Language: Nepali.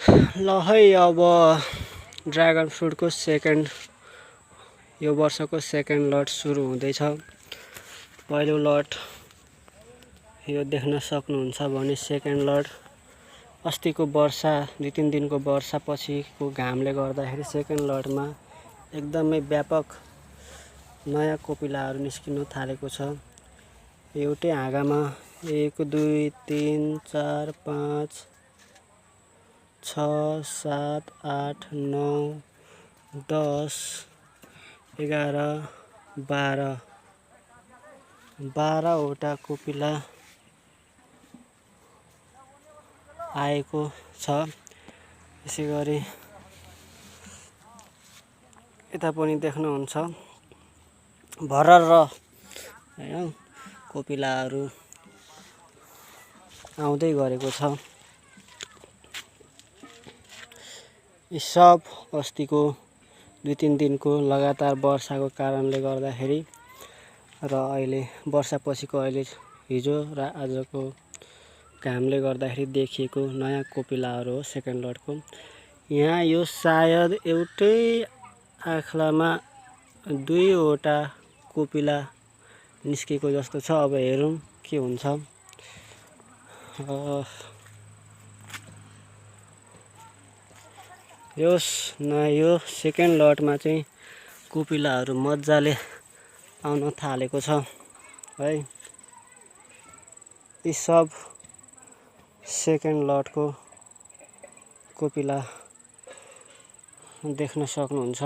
ल है अब ड्रागन फ्रुटको यो वर्षको सेकेन्ड लट सुरु हुँदैछ। पहिलो लट यो देख्न सक्नुहुन्छ भने सेकेन्ड लट अस्तिको वर्षा 2-3 दिनको वर्षा पछिको घामले गर्दाखेरि सेकेन्ड लटमा एकदमै व्यापक नयाँ कोपिलाहरू निस्किन थालेको छ। एउटै हाँगामा 1 2 3 4 5 6 7 8 9 10 11 12वटा कोपिला आएको छ। यसैगरी यता पनि देख्नुहुन्छ भरर हैन कोपिलाहरू आउँदै गरेको छ। यी सब अस्तिको 2-3 दिनको लगातार वर्षाको कारणले गर्दाखेरि र अहिले वर्षापछिको हिजो र आजको घामले गर्दाखेरि देखिएको नयाँ कोपिलाहरू हो सेकेन्ड लटको। यहाँ यो सायद एउटै आँख्लामा 2वटा कोपिला निस्केको जस्तो छ। अब हेरौँ के हुन्छ। यो सेकेन्ड लटमा चाहिँ कोपिलाहरू मजाले आउन थालेको छ है। यी सब सेकेन्ड लटको कोपिला देख्न सक्नुहुन्छ।